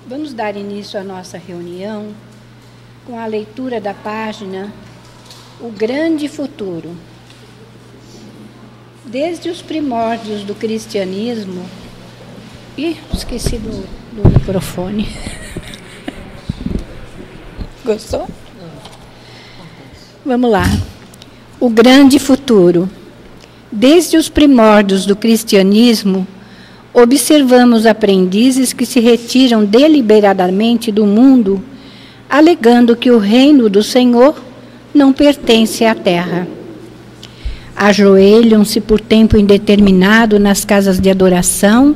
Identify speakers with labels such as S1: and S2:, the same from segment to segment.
S1: Vamos dar início à nossa reunião com a leitura da página O Grande Futuro. Desde os primórdios do cristianismo... esqueci do microfone. Gostou? Vamos lá. O Grande Futuro. Desde os primórdios do cristianismo, observamos aprendizes que se retiram deliberadamente do mundo, alegando que o reino do Senhor não pertence à terra. Ajoelham-se por tempo indeterminado nas casas de adoração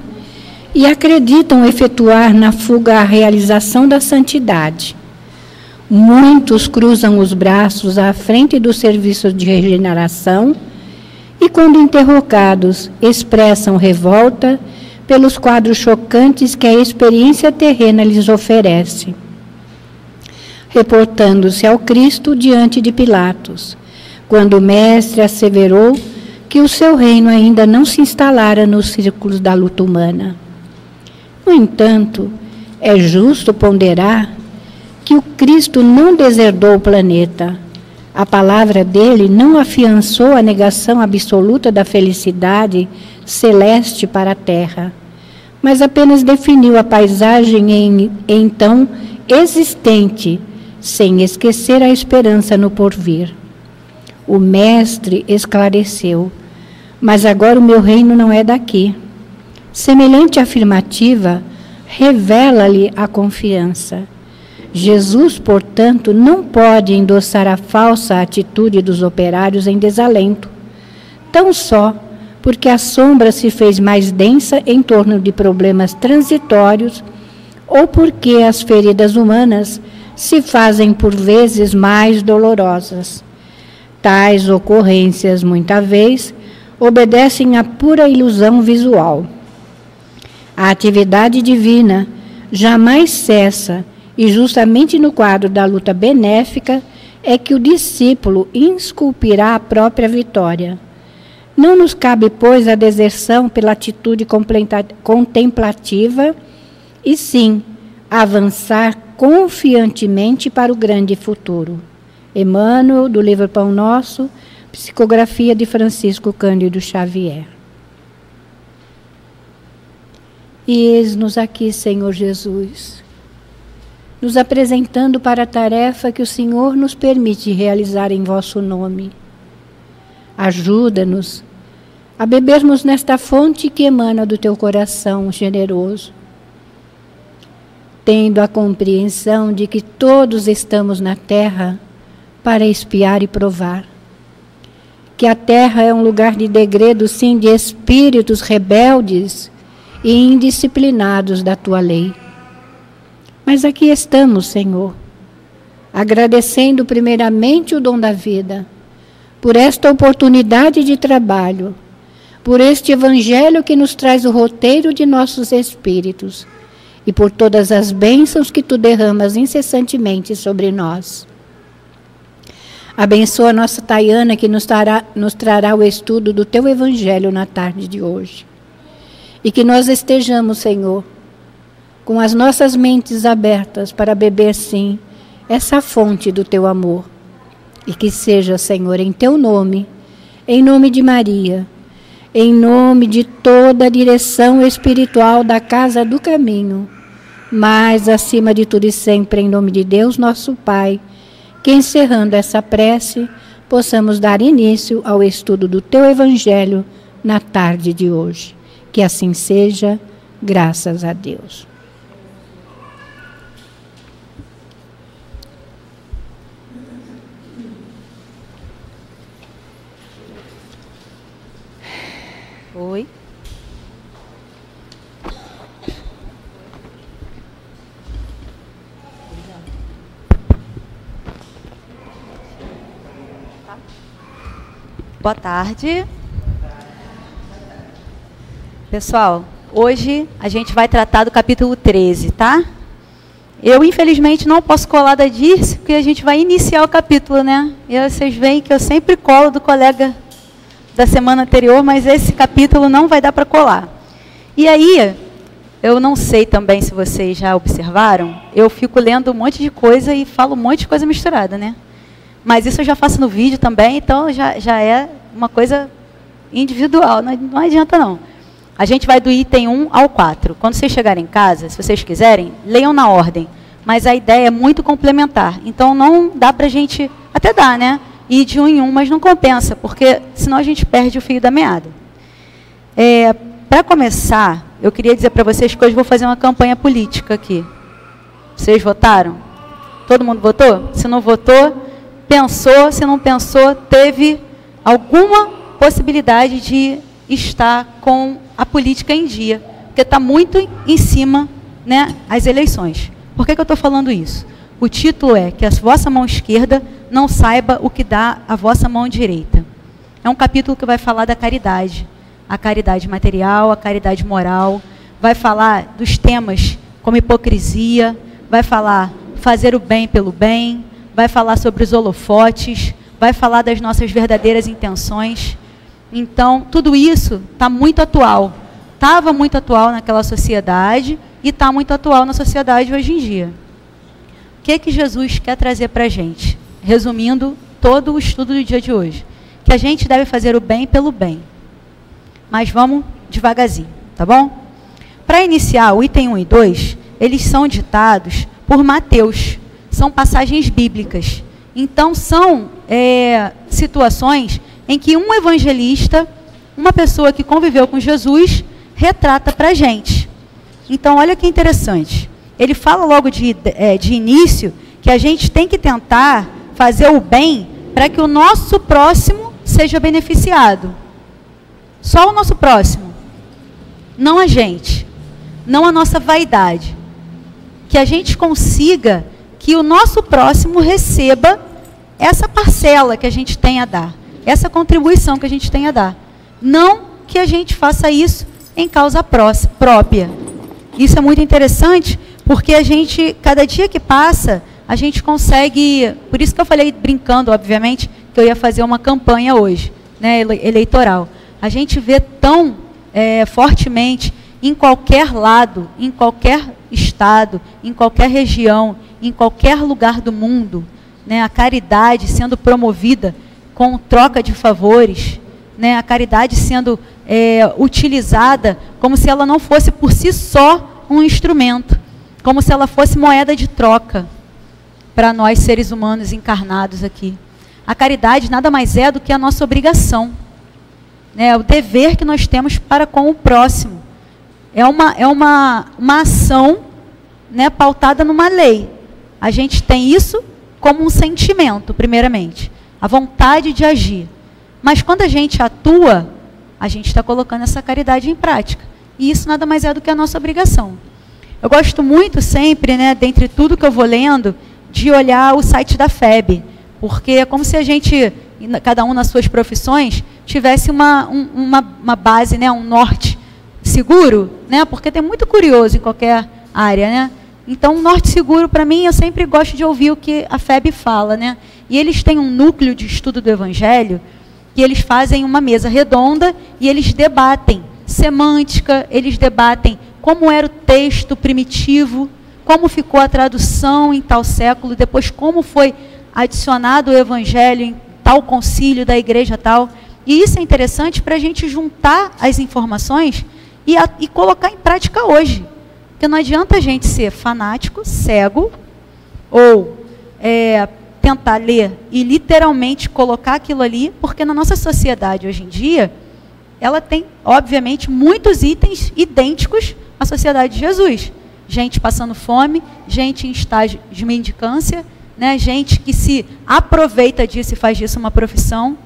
S1: e acreditam efetuar na fuga a realização da santidade. Muitos cruzam os braços à frente dos serviços de regeneração e, quando interrogados, expressam revolta pelos quadros chocantes que a experiência terrena lhes oferece, reportando-se ao Cristo diante de Pilatos, quando o Mestre asseverou que o seu reino ainda não se instalara nos círculos da luta humana. No entanto, é justo ponderar que o Cristo não deserdou o planeta. A palavra dele não afiançou a negação absoluta da felicidade celeste para a terra, mas apenas definiu a paisagem então existente, sem esquecer a esperança no porvir. O Mestre esclareceu: mas agora o meu reino não é daqui. Semelhante afirmativa revela-lhe a confiança. Jesus, portanto, não pode endossar a falsa atitude dos operários em desalento, tão só porque a sombra se fez mais densa em torno de problemas transitórios ou porque as feridas humanas se fazem por vezes mais dolorosas. Tais ocorrências, muita vez, obedecem à pura ilusão visual. A atividade divina jamais cessa, e justamente no quadro da luta benéfica é que o discípulo esculpirá a própria vitória. Não nos cabe, pois, a deserção pela atitude contemplativa, e sim avançar confiantemente para o grande futuro. Emmanuel, do livro Pão Nosso, psicografia de Francisco Cândido Xavier. E eis-nos aqui, Senhor Jesus, nos apresentando para a tarefa que o Senhor nos permite realizar em vosso nome. Ajuda-nos a bebermos nesta fonte que emana do teu coração generoso, tendo a compreensão de que todos estamos na terra para espiar e provar, que a terra é um lugar de degredo, sim, de espíritos rebeldes e indisciplinados da tua lei. Mas aqui estamos, Senhor, agradecendo primeiramente o dom da vida, por esta oportunidade de trabalho, por este evangelho que nos traz o roteiro de nossos espíritos e por todas as bênçãos que tu derramas incessantemente sobre nós. Abençoa a nossa Tayana, que nos trará o estudo do teu evangelho na tarde de hoje. E que nós estejamos, Senhor, com as nossas mentes abertas para beber, sim, essa fonte do teu amor. E que seja, Senhor, em teu nome, em nome de Maria, em nome de toda a direção espiritual da Casa do Caminho, mas, acima de tudo e sempre, em nome de Deus, nosso Pai, que, encerrando essa prece, possamos dar início ao estudo do teu Evangelho na tarde de hoje. Que assim seja, graças a Deus.
S2: Oi. Boa tarde. Pessoal, hoje a gente vai tratar do capítulo 13, tá? Eu, infelizmente, não posso colar da Dirce, porque a gente vai iniciar o capítulo, né? E vocês veem que eu sempre colo do colega da semana anterior, mas esse capítulo não vai dar para colar. E aí, eu não sei também se vocês já observaram, eu fico lendo um monte de coisa e falo um monte de coisa misturada, né? Mas isso eu já faço no vídeo também, então já é uma coisa individual, não adianta não. A gente vai do item 1 ao 4. Quando vocês chegarem em casa, se vocês quiserem, leiam na ordem. Mas a ideia é muito complementar. Então não dá para a gente, até dá, né? Ir de um em um, mas não compensa, porque senão a gente perde o fio da meada. Para começar, eu queria dizer para vocês que hoje vou fazer uma campanha política aqui. Vocês votaram? Todo mundo votou? Se não votou, pensou, se não pensou, teve alguma possibilidade de estar com a política em dia, porque está muito em cima, né, as eleições. Por que eu estou falando isso? O título é que a vossa mão esquerda não saiba o que dá a vossa mão direita. É um capítulo que vai falar da caridade, a caridade material, a caridade moral, vai falar dos temas como hipocrisia, vai falar fazer o bem pelo bem, vai falar sobre os holofotes, vai falar das nossas verdadeiras intenções. Então, tudo isso está muito atual. Estava muito atual naquela sociedade e está muito atual na sociedade hoje em dia. O que Jesus quer trazer para a gente? Resumindo todo o estudo do dia de hoje. Que a gente deve fazer o bem pelo bem. Mas vamos devagarzinho, tá bom? Para iniciar, o item 1 e 2, eles são ditados por Mateus. São passagens bíblicas. Então, são situações em que um evangelista, uma pessoa que conviveu com Jesus, retrata para a gente. Então, olha que interessante. Ele fala logo de início que a gente tem que tentar fazer o bem para que o nosso próximo seja beneficiado. Só o nosso próximo. Não a gente. Não a nossa vaidade. Que a gente consiga que o nosso próximo receba essa parcela que a gente tem a dar. Essa contribuição que a gente tem a dar. Não que a gente faça isso em causa própria. Isso é muito interessante, porque a gente, cada dia que passa, a gente consegue... Por isso que eu falei, brincando, obviamente, que eu ia fazer uma campanha hoje, né, eleitoral. A gente vê tão fortemente, em qualquer lado, em qualquer estado, em qualquer região, em qualquer lugar do mundo, né, a caridade sendo promovida com troca de favores, né, a caridade sendo utilizada como se ela não fosse por si só um instrumento, como se ela fosse moeda de troca para nós seres humanos encarnados aqui. A caridade nada mais é do que a nossa obrigação, né, o dever que nós temos para com o próximo. É uma ação, né, pautada numa lei. A gente tem isso como um sentimento, primeiramente. A vontade de agir. Mas quando a gente atua, a gente está colocando essa caridade em prática. E isso nada mais é do que a nossa obrigação. Eu gosto muito sempre, né, dentre tudo que eu vou lendo, de olhar o site da FEB. Porque é como se a gente, cada um nas suas profissões, tivesse uma base, né, um norte seguro, né, porque tem muito curioso em qualquer área, né? Então, um norte seguro, para mim, eu sempre gosto de ouvir o que a FEB fala, né? E eles têm um núcleo de estudo do Evangelho, que eles fazem uma mesa redonda e eles debatem semântica, eles debatem como era o texto primitivo, como ficou a tradução em tal século, depois como foi adicionado o Evangelho em tal concílio da igreja tal. E isso é interessante para a gente juntar as informações e colocar em prática hoje. Porque não adianta a gente ser fanático, cego, ou tentar ler e literalmente colocar aquilo ali, porque na nossa sociedade hoje em dia, ela tem, obviamente, muitos itens idênticos à sociedade de Jesus. Gente passando fome, gente em estágio de mendicância, né, gente que se aproveita disso e faz disso uma profissão,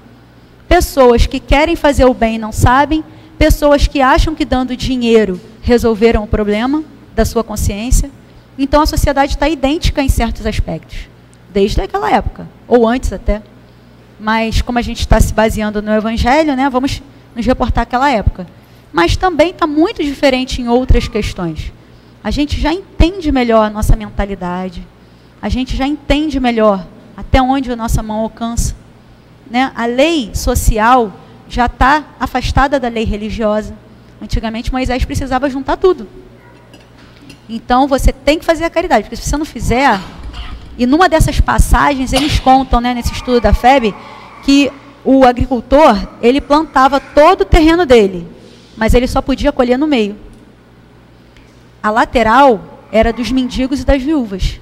S2: pessoas que querem fazer o bem e não sabem, pessoas que acham que dando dinheiro resolveram o problema da sua consciência. Então a sociedade está idêntica em certos aspectos, desde aquela época, ou antes até. Mas como a gente está se baseando no Evangelho, né, vamos nos reportar àquela época. Mas também está muito diferente em outras questões. A gente já entende melhor a nossa mentalidade, a gente já entende melhor até onde a nossa mão alcança, né? A lei social já está afastada da lei religiosa. Antigamente Moisés precisava juntar tudo. Então, você tem que fazer a caridade, porque se você não fizer... E numa dessas passagens, eles contam, né, nesse estudo da FEB, que o agricultor, ele plantava todo o terreno dele, mas ele só podia colher no meio. A lateral era dos mendigos e das viúvas,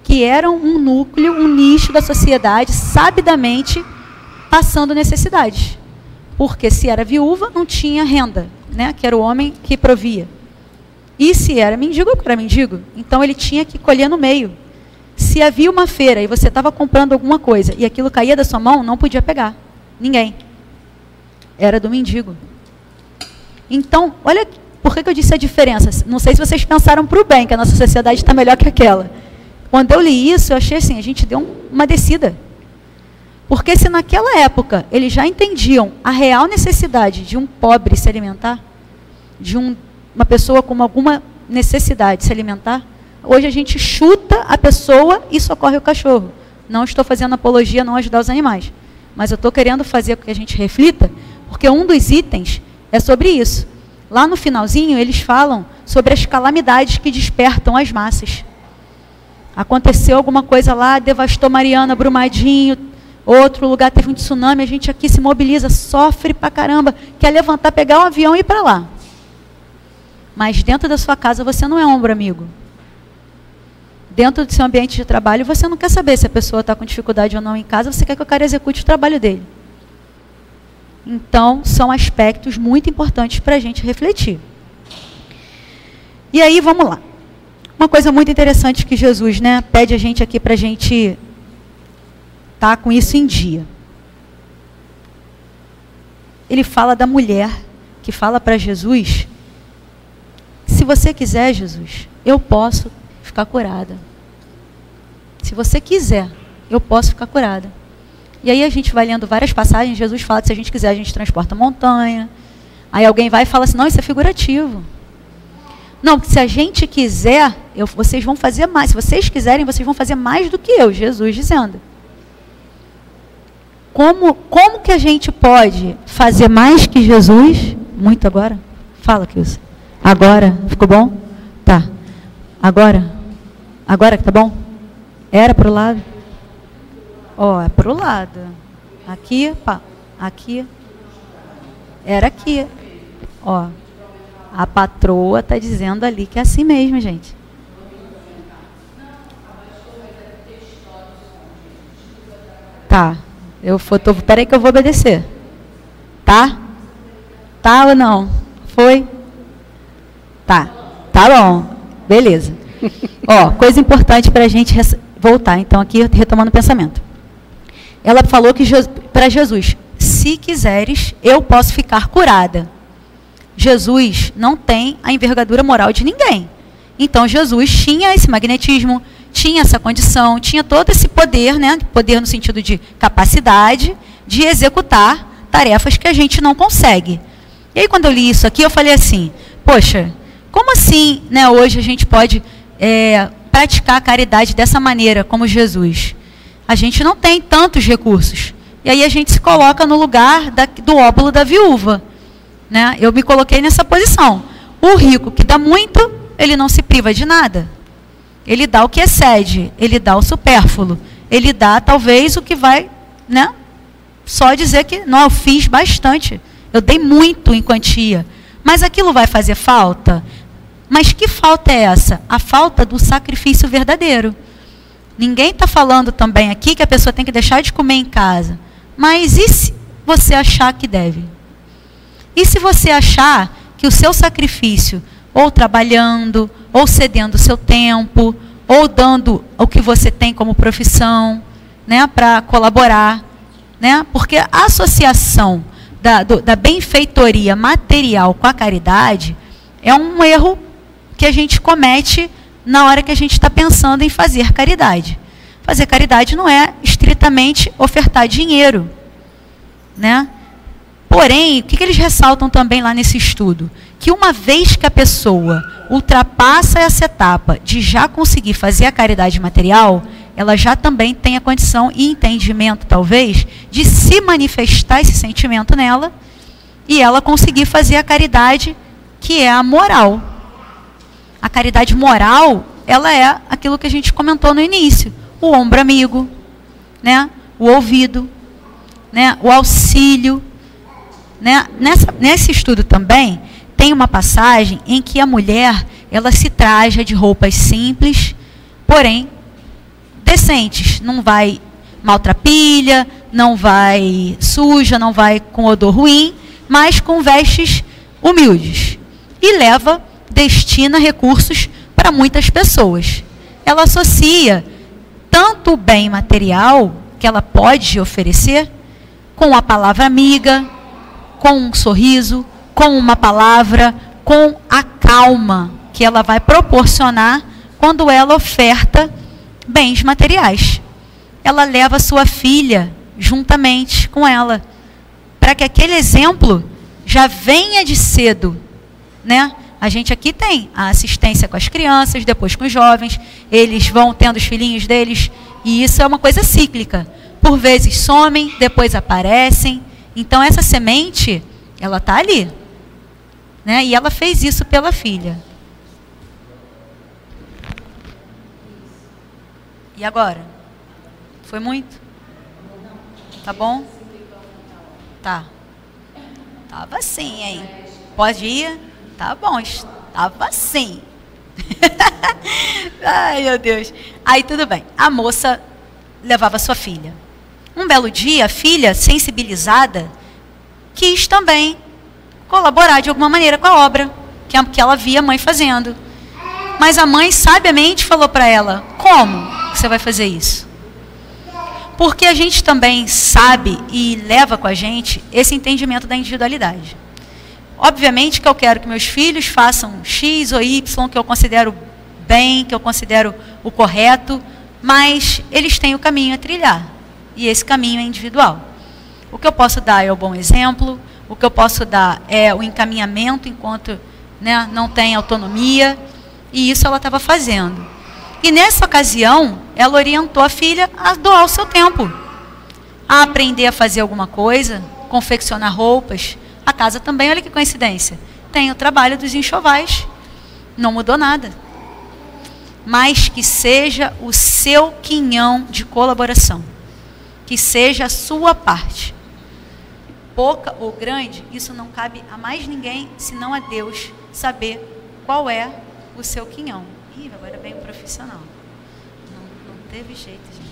S2: que eram um núcleo, um nicho da sociedade, sabidamente passando necessidades. Porque se era viúva, não tinha renda, né, que era o homem que provia. E se era mendigo, era mendigo. Então ele tinha que colher no meio. Se havia uma feira e você estava comprando alguma coisa e aquilo caía da sua mão, não podia pegar. Ninguém. Era do mendigo. Então, olha por que eu disse a diferença. Não sei se vocês pensaram para o bem, que a nossa sociedade está melhor que aquela. Quando eu li isso, eu achei assim, a gente deu uma descida. Porque se naquela época eles já entendiam a real necessidade de um pobre se alimentar, de uma pessoa com alguma necessidade de se alimentar, hoje a gente chuta a pessoa e socorre o cachorro. Não estou fazendo apologia a não ajudar os animais. Mas eu estou querendo fazer com que a gente reflita, porque um dos itens é sobre isso. Lá no finalzinho, eles falam sobre as calamidades que despertam as massas. Aconteceu alguma coisa lá, devastou Mariana, Brumadinho, outro lugar teve um tsunami, a gente aqui se mobiliza, sofre pra caramba, quer levantar, pegar um avião e ir para lá. Mas dentro da sua casa você não é ombro amigo. Dentro do seu ambiente de trabalho, você não quer saber se a pessoa está com dificuldade ou não em casa, você quer que o cara execute o trabalho dele. Então, são aspectos muito importantes para a gente refletir. E aí, vamos lá. Uma coisa muito interessante que Jesus, né, pede a gente aqui para a gente estar com isso em dia. Ele fala da mulher que fala para Jesus, se você quiser, Jesus, eu posso ficar curada. Se você quiser, eu posso ficar curada. E aí a gente vai lendo várias passagens, Jesus fala que se a gente quiser, a gente transporta montanha. Aí alguém vai e fala assim, não, isso é figurativo. Não, porque se a gente quiser, vocês vão fazer mais. Se vocês quiserem, vocês vão fazer mais do que eu, Jesus dizendo. Como que a gente pode fazer mais que Jesus? Muito agora? Fala, Kilson. Agora, ficou bom? Tá. Agora que tá bom? Era pro lado? Ó, é pro lado. Aqui, pá. Aqui. Era aqui. Ó. A patroa tá dizendo ali que é assim mesmo, gente. Tá. Peraí que eu vou obedecer. Tá? Tá ou não? Foi? Tá. Tá bom. Beleza. Ó, coisa importante para a gente voltar, então, aqui, retomando o pensamento. Ela falou que para Jesus, se quiseres, eu posso ficar curada. Jesus não tem a envergadura moral de ninguém. Então, Jesus tinha esse magnetismo, tinha essa condição, tinha todo esse poder, né? Poder no sentido de capacidade de executar tarefas que a gente não consegue. E aí, quando eu li isso aqui, eu falei assim, poxa, como assim, né, hoje a gente pode praticar a caridade dessa maneira, como Jesus? A gente não tem tantos recursos. E aí a gente se coloca no lugar do óbolo da viúva. Né? Eu me coloquei nessa posição. O rico que dá muito, ele não se priva de nada. Ele dá o que excede, ele dá o supérfluo. Ele dá, talvez, o que vai, né, só dizer que, não, eu fiz bastante. Eu dei muito em quantia. Mas aquilo vai fazer falta? Mas que falta é essa? A falta do sacrifício verdadeiro. Ninguém está falando também aqui que a pessoa tem que deixar de comer em casa. Mas e se você achar que deve? E se você achar que o seu sacrifício, ou trabalhando, ou cedendo o seu tempo, ou dando o que você tem como profissão, né, para colaborar, né? Porque a associação da benfeitoria material com a caridade é um erro que a gente comete na hora que a gente está pensando em fazer caridade. Fazer caridade não é estritamente ofertar dinheiro, né? Porém, o que eles ressaltam também lá nesse estudo? Que uma vez que a pessoa ultrapassa essa etapa de já conseguir fazer a caridade material, ela já também tem a condição e entendimento, talvez, de se manifestar esse sentimento nela e ela conseguir fazer a caridade que é a moral. A caridade moral, ela é aquilo que a gente comentou no início. O ombro amigo, né? O ouvido, né? O auxílio. Né? Nesse estudo também, tem uma passagem em que a mulher, ela se traja de roupas simples, porém decentes. Não vai maltrapilha, não vai suja, não vai com odor ruim, mas com vestes humildes. E destina recursos para muitas pessoas. Ela associa tanto o bem material que ela pode oferecer, com a palavra amiga, com um sorriso, com uma palavra, com a calma que ela vai proporcionar quando ela oferta bens materiais. Ela leva sua filha juntamente com ela, para que aquele exemplo já venha de cedo, né? A gente aqui tem a assistência com as crianças, depois com os jovens, eles vão tendo os filhinhos deles, e isso é uma coisa cíclica. Por vezes somem, depois aparecem. Então essa semente, ela está ali, né? E ela fez isso pela filha. E agora? Foi muito? Tá bom? Tá. Tava assim, hein? Pode ir? Tá bom, estava assim. Ai, meu Deus. Aí tudo bem. A moça levava sua filha. Um belo dia, a filha, sensibilizada, quis também colaborar de alguma maneira com a obra que ela via a mãe fazendo. Mas a mãe sabiamente falou para ela: como você vai fazer isso? Porque a gente também sabe e leva com a gente esse entendimento da individualidade. Obviamente que eu quero que meus filhos façam X ou Y, que eu considero bem, que eu considero o correto, mas eles têm o caminho a trilhar. E esse caminho é individual. O que eu posso dar é o bom exemplo, o que eu posso dar é o encaminhamento enquanto, né, não tem autonomia, e isso ela estava fazendo. E nessa ocasião, ela orientou a filha a doar o seu tempo, a aprender a fazer alguma coisa, confeccionar roupas. A casa também, olha que coincidência, tem o trabalho dos enxovais. Não mudou nada. Mas que seja o seu quinhão de colaboração. Que seja a sua parte. Pouca ou grande, isso não cabe a mais ninguém, senão a Deus, saber qual é o seu quinhão. Ih, agora é bem um profissional. Não teve jeito, gente.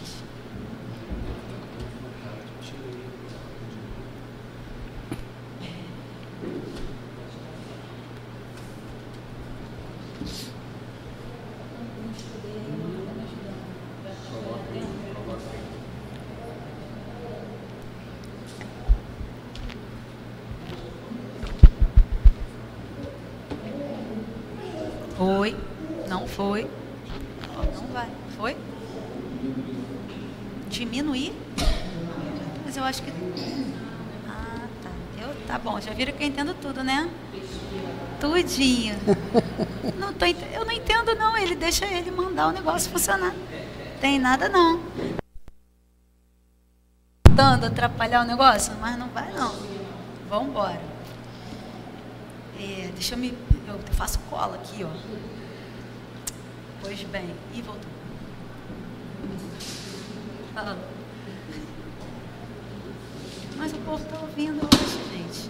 S2: Foi, não foi, não vai, foi? Diminuir? Mas eu acho que... Ah, tá. Tá bom, já viram que eu entendo tudo, né? Tudinho. Eu não entendo não, ele deixa ele mandar o negócio funcionar. Tem nada não. Tentando atrapalhar o negócio, mas não vai não. Vamos embora. Deixa eu faço cola aqui, ó. Pois bem, e voltou. Mas o povo está ouvindo, eu acho, gente.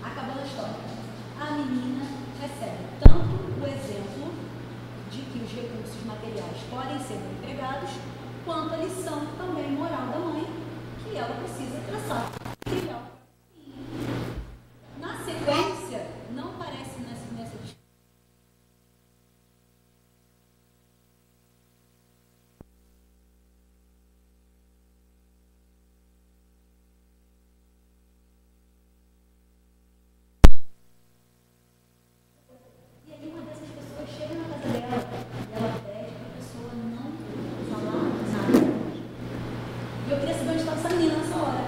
S2: Acabando a história. A menina recebe tanto o exemplo de que os recursos materiais podem ser empregados, quanto a lição também moral da mãe, que ela precisa traçar. Na sequência, não parece nessa discussão. E aí uma dessas pessoas chega na casa dela e ela pede para a pessoa não falar nada. E eu queria saber onde estava essa menina nessa hora.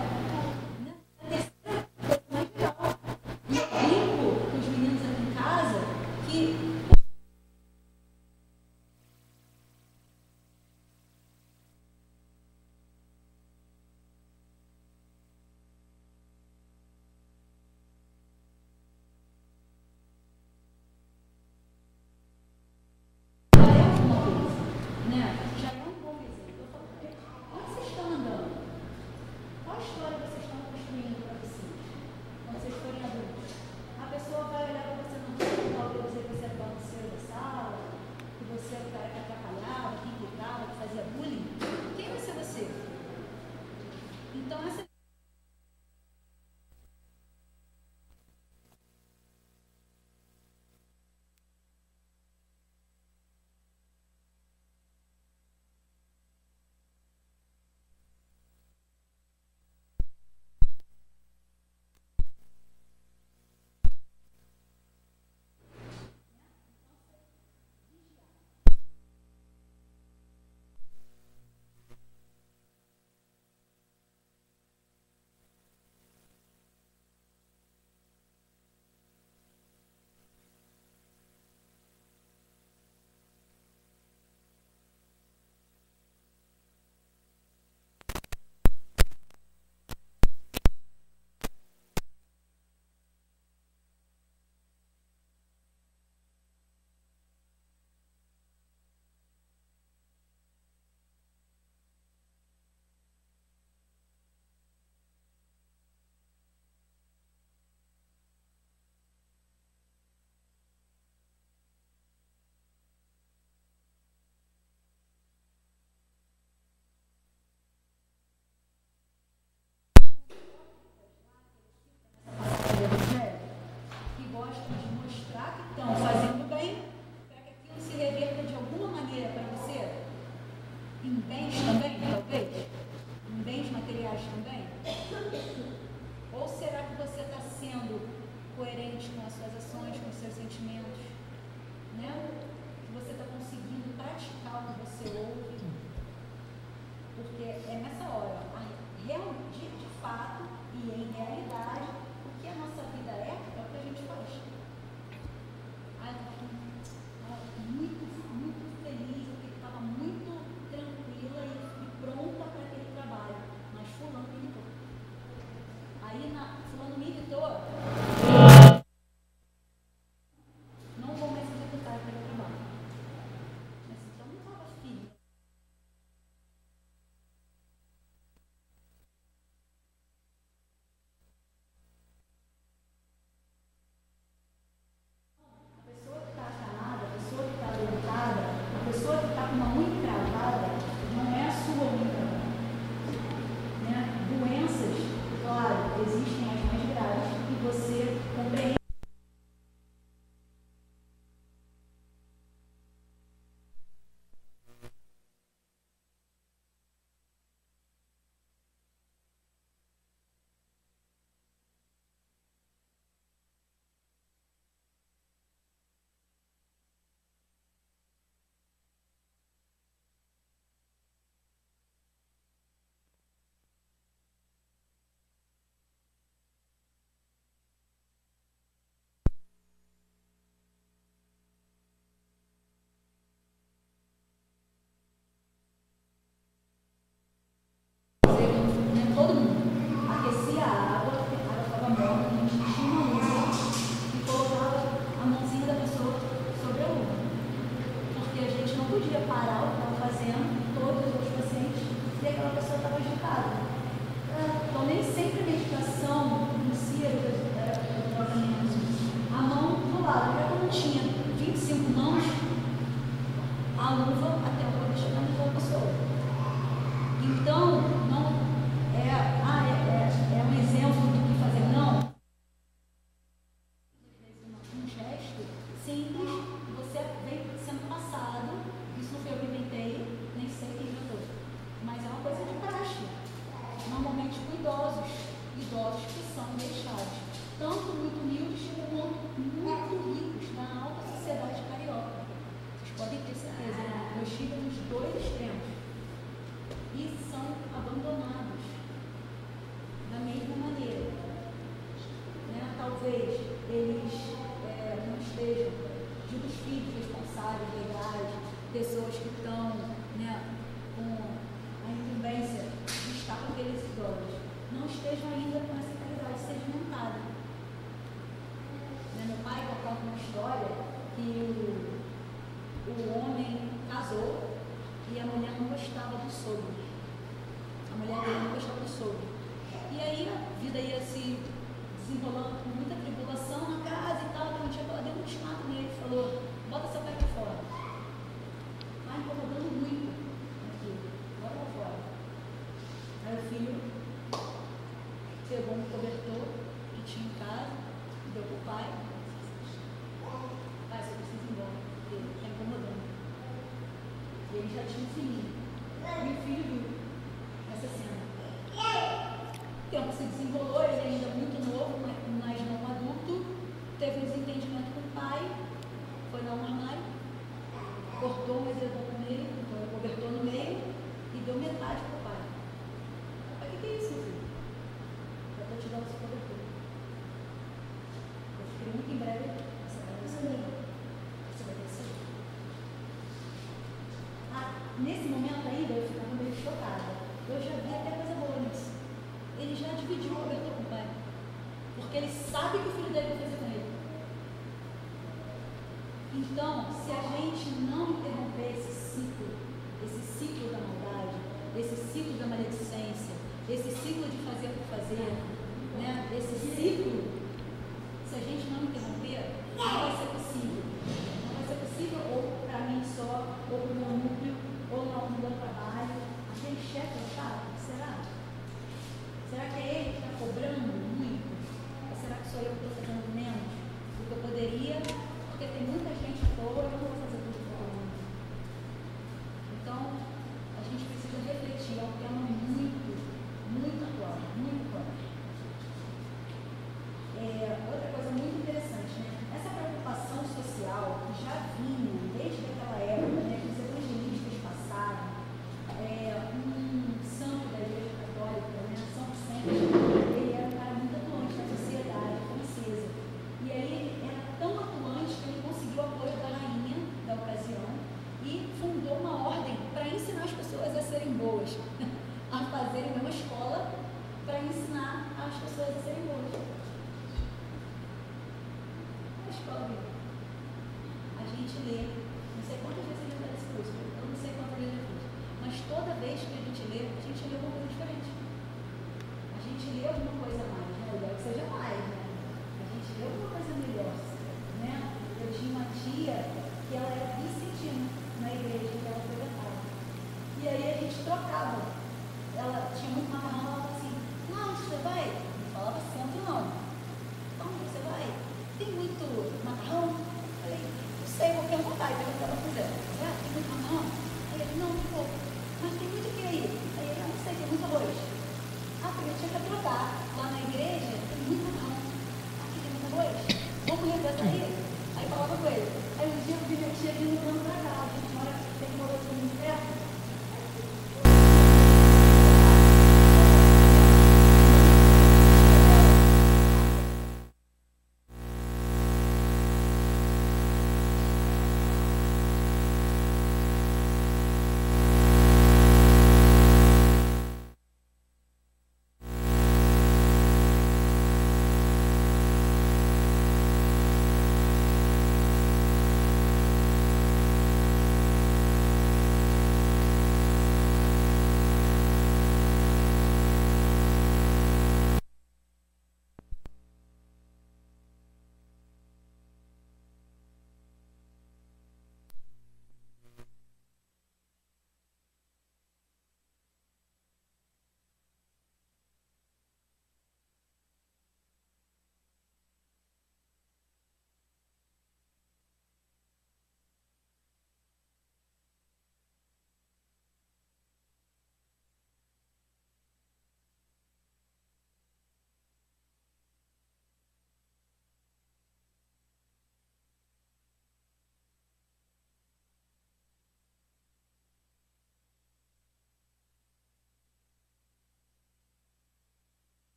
S2: com uma unha encravada, não é a sua unha, né? Doenças, claro, existem as mais graves e você compreende. Todo mundo aquecia a água estava morta, a gente tinha uma uva e colocava a mãozinha da pessoa sobre a uva. Porque a gente não podia parar o que estava fazendo, todos os outros pacientes, e aquela pessoa estava agitada. Então, nem sempre a medicação em si era o tratamento. A mão do lado, já quando tinha 25 mãos, a luva até o poder chegar no corpo da pessoa. Então, não é um exemplo do que fazer, não. Um gesto simples, você vem sendo passado, isso não foi eu que inventei, nem sei quem inventou, mas é uma coisa de praxe, normalmente com idosos que são deixados, tanto muito humildes quanto muito ricos, na alta sociedade carioca. Vocês podem ter certeza, eu estive nos dois extremos. E são abandonados da mesma maneira. Né? Talvez eles não estejam, digo os filhos responsáveis, legais, pessoas que estão, né, com a incumbência de estar com aqueles idosos, não estejam ainda com essa qualidade sedimentada. Né? Meu pai contava uma história que o homem casou e a mulher não gostava do sogro. A mulher dele não gostava do sogro. E aí a vida ia se desenrolando com muita tribulação na casa e tal. Um dia ela deu um ultimato nele e falou: bota seu pai pra fora. Tá incomodando muito aqui. Bota pra fora. Aí o filho pegou um cobertor que tinha em casa, deu pro pai. Pai, você precisa ir embora, porque ele tá incomodando. E ele já tinha um filhinho. E o filho viu essa cena. O tempo se desenrolou, ele ainda muito novo, mas não adulto, teve um desentendimento com o pai, foi lá no armário, cortou o edredom no meio, o cobertor no meio e deu metade para o pai. Pai, o que é isso, meu filho? Eu estou te dando esse cobertor. Eu fiquei muito em breve, você vai receber. Você vai receber. Nesse momento ainda eu ficava meio chocada. Eu já vi até coisa boa nisso. Ele já dividiu o cobertor com o pai. Porque ele sabe que o filho dele vai fazer com ele. Então, se a gente não interromper esse ciclo da maldade, esse ciclo da maledicência, esse ciclo de fazer por fazer, né? Esse ciclo, se a gente não interromper, não vai ser possível. Não vai ser possível ou para mim só, ou para o meu núcleo, ou no meu trabalho. Aquele chefe é chato, será? Será que é ele que está cobrando muito? Ou será que sou eu que estou fazendo menos do que eu poderia? Porque tem muita gente boa, eu não vou fazer tudo para todo mundo. Então, a gente precisa refletir, é um tema muito, muito atual, muito atual. Outra coisa muito interessante, né? Essa preocupação social que já vinha desde aquela época, né, que os evangelistas passaram, um santo da Igreja Católica, né, São Vicente, ele era um cara muito atuante na sociedade francesa. E aí ele era tão atuante que ele conseguiu o apoio da rainha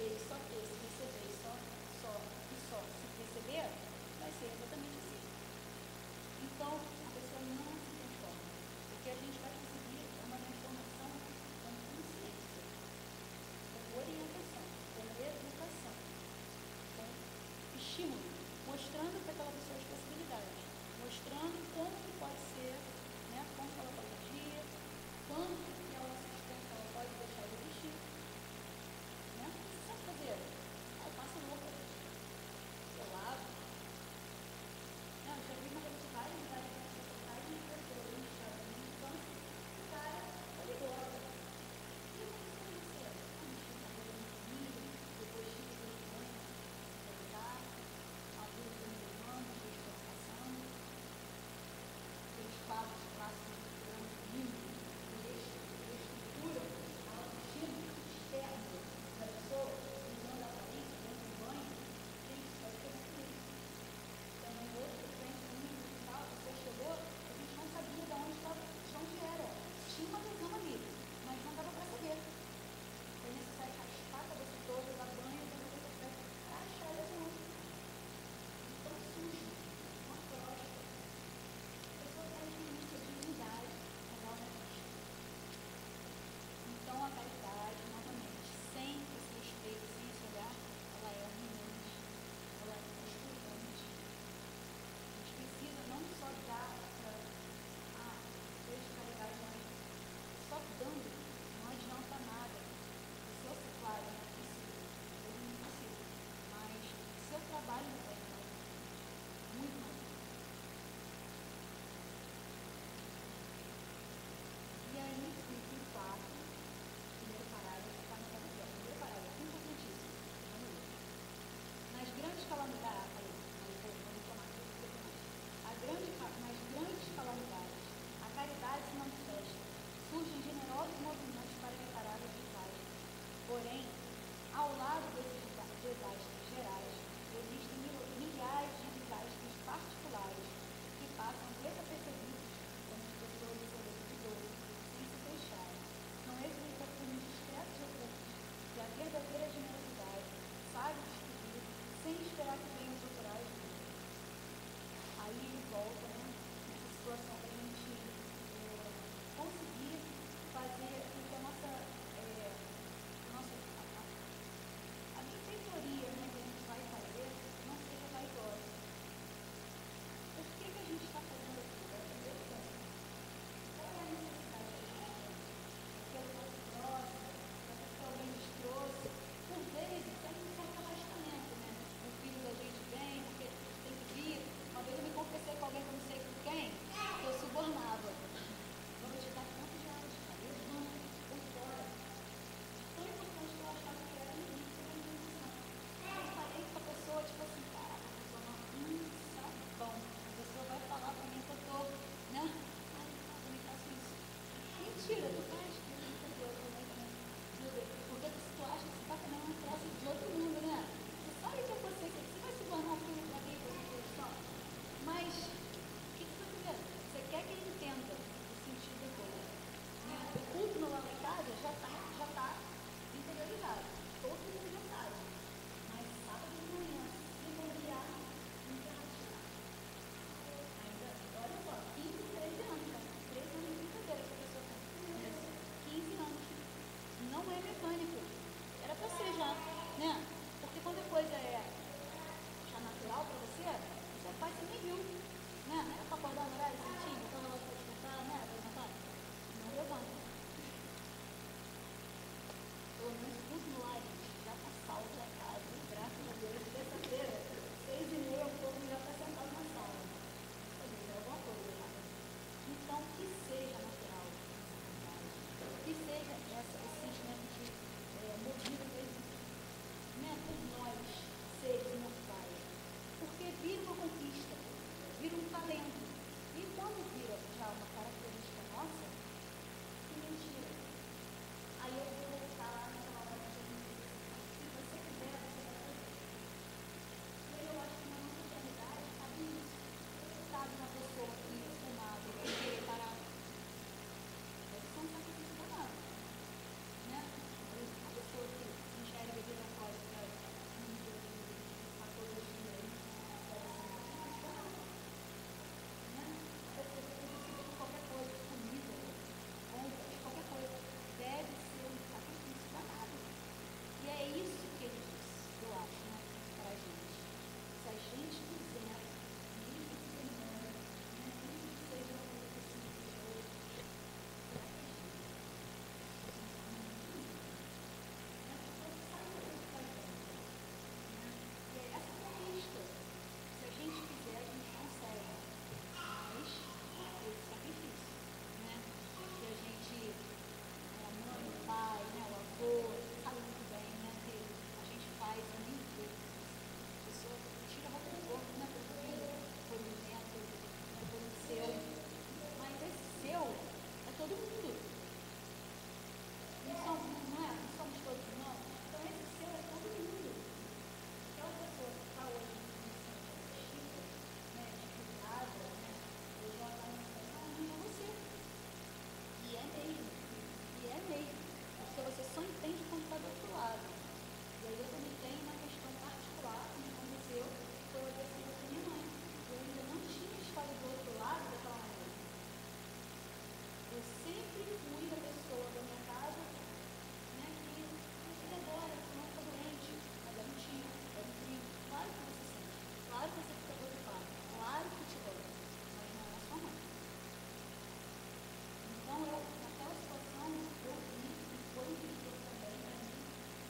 S3: receber, só ter, se receber, só se receber, vai ser exatamente assim. Então, a pessoa não se transforma. O que a gente vai conseguir é uma transformação com consciência, com orientação, com educação, com estímulo, mostrando para aquela pessoa as possibilidades, mostrando como que pode ser, né, como que ela pode agir, quanto que ela sustenta, ela pode deixar de existir. Né? O que você sabe fazer? Eu passo roupa, eu lavo. Não, eu já vi uma vez várias reportagens de pessoas no Estados Unidos, então o cara foi embora. E o que você vai fazer? Ah, mexer na roupa do filho, depois fica com os mães, voltar, a vida do meu irmão, que eles estão passando, aqueles quadros clássicos do grande livro, que estruturam a autoestima externa da pessoa, usando a aparência dentro do banho, gente, vai ser assim. Também outro frente comigo e tal, a pessoa chegou, a gente não sabia de onde era. Tinha uma lesão ali, mas não dava para saber. Foi necessário raspar a cabeça toda, dar banho, para achar a lesão. Então sujo, uma crosta. A pessoa perde muita dignidade na nova vista. Então a caridade, novamente, sem esse respeito, sem esse olhar, ela é humilhante, ela é transformante. A gente precisa não só dar essa coisa de caridade, mas só dando não adianta nada. O seu claro, não é possível, eu não consigo, mas o seu trabalho não vai mais, muito mais. E aí, no quarto, primeiro parágrafo, está no papel. Primeiro parágrafo, importantíssimo. Nas grandes calamidades, nas grandes calamidades, a caridade se manifesta. Surgem generosos movimentos para reparar os desastres. Porém, ao lado desses desastres gerais, existem milhares de desastres particulares que passam desapercebidos como as pessoas de colete de dor, sem se fecharem. Não existe por discretos recursos e a verdadeira generosidade sabe distribuir sem esperar que venham procurar ajuda. Aí ele volta, né, nessa situação para a gente conseguir fazer o que a porque você só entende quando está do outro lado. E aí eu também tenho uma questão particular que me aconteceu, que foi a versão da minha mãe. Eu ainda não tinha estado do outro lado daquela maneira. Eu sempre fui a pessoa da minha casa, né, que ele adora, que não está doente, mas é um tio, é um primo. Claro que você sente, claro que você fica preocupado, claro que te dói, mas não é a sua mãe. Então, naquela situação, eu vi, e foi um livro também para mim,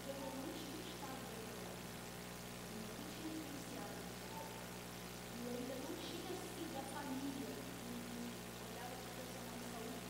S3: que eu não tinha estado do outro lado. Eu não tinha vivenciado isso. E eu ainda não tinha sido a família que olhava para o profissional de saúde.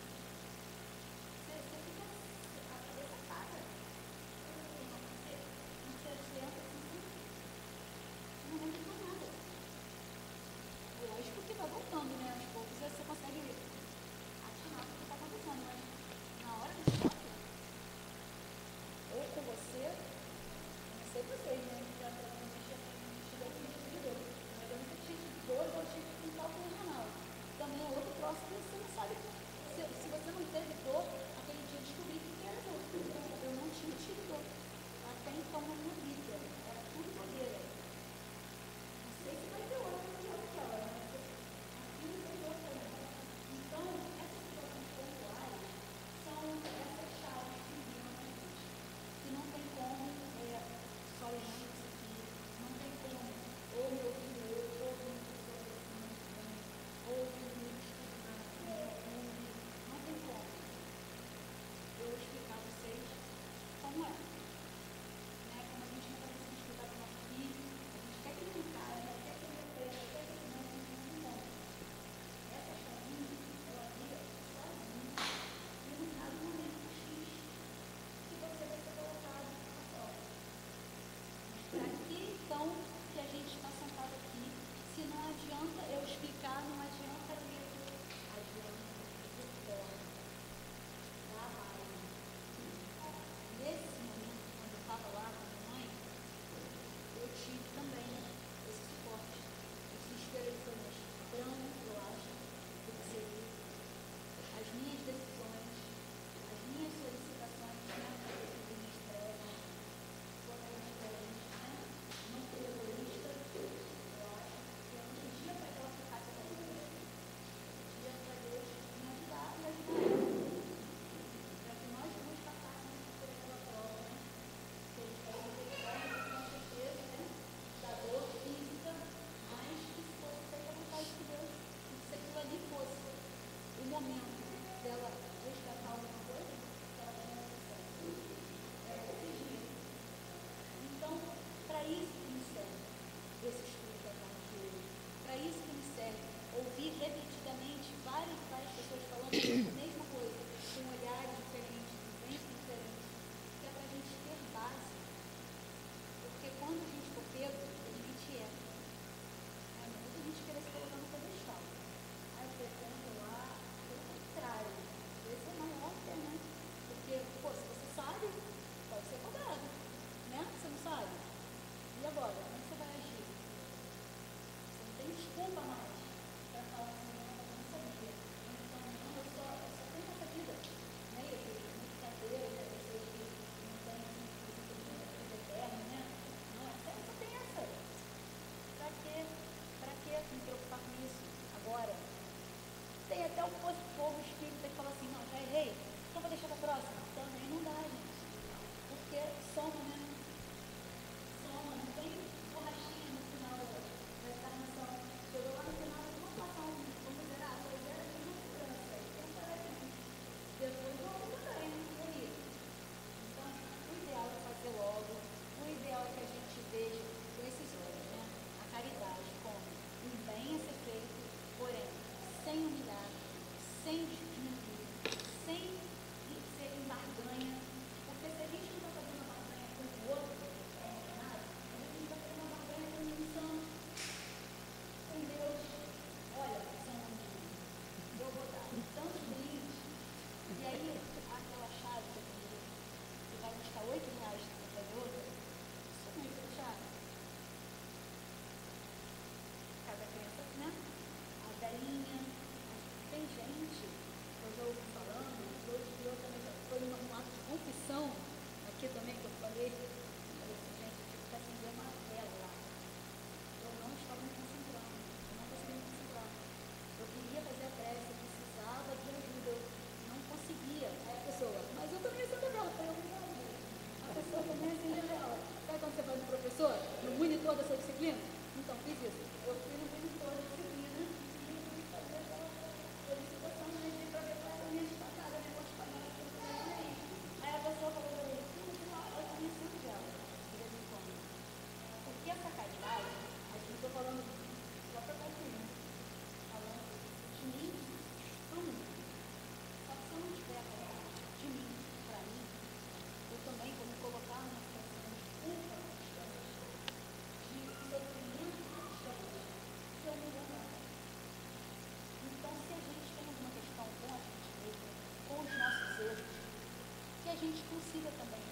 S3: consiga também